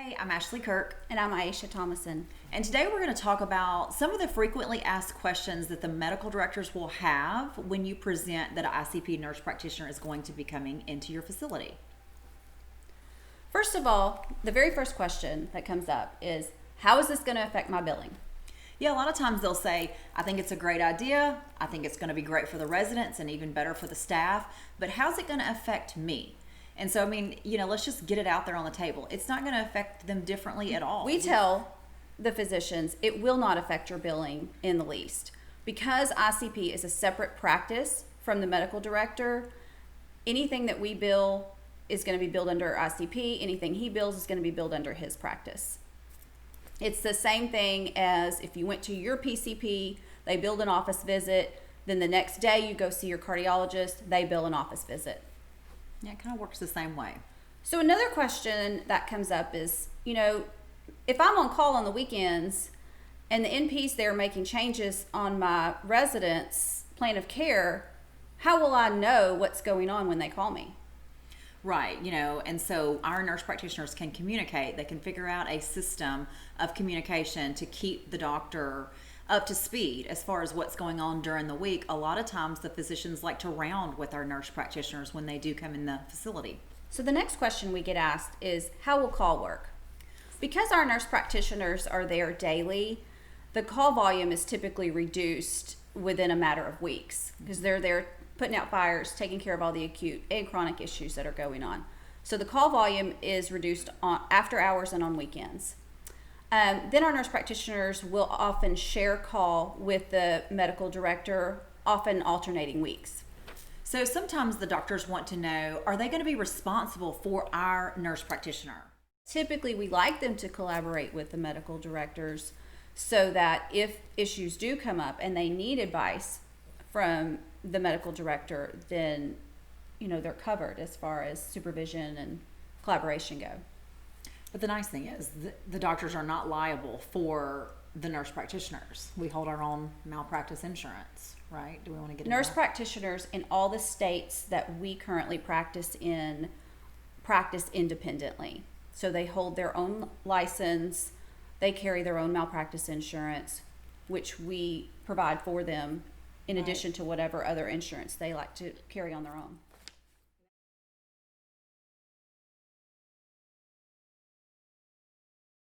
Hey, I'm Ashley Kirk. And I'm Aisha Thomason. And today we're going to talk about some of the frequently asked questions that the medical directors will have when you present that an ICP nurse practitioner is going to be coming into your facility. First of all, the very first question that comes up is, how is this going to affect my billing? Yeah, a lot of times they'll say, I think it's a great idea. I think it's going to be great for the residents and even better for the staff. But how's it going to affect me? And so, let's just get it out there on the table. It's not going to affect them differently at all. We tell the physicians it will not affect your billing in the least. Because ICP is a separate practice from the medical director, anything that we bill is going to be billed under ICP. Anything he bills is going to be billed under his practice. It's the same thing as if you went to your PCP, they billed an office visit, then the next day you go see your cardiologist, they bill an office visit. Yeah, it kind of works the same way. So another question that comes up is, if I'm on call on the weekends and the NP's there making changes on my residents' plan of care, how will I know what's going on when they call me? Right, and so our nurse practitioners can communicate. They can figure out a system of communication to keep the doctor up to speed as far as what's going on during the week. A lot of times the physicians like to round with our nurse practitioners when they do come in the facility. So the next question we get asked is, how will call work? Because our nurse practitioners are there daily, the call volume is typically reduced within a matter of weeks because they're there putting out fires, taking care of all the acute and chronic issues that are going on. So the call volume is reduced on after hours and on weekends. Then our nurse practitioners will often share call with the medical director, often alternating weeks. So sometimes the doctors want to know, are they going to be responsible for our nurse practitioner? Typically, we like them to collaborate with the medical directors so that if issues do come up and they need advice from the medical director, then they're covered as far as supervision and collaboration go. But the nice thing is the doctors are not liable for the nurse practitioners. We hold our own malpractice insurance, right? Do we want to get into Nurse that? practitioners in all the states that we currently practice independently. So they hold their own license, they carry their own malpractice insurance, which we provide for them in addition to whatever other insurance they like to carry on their own.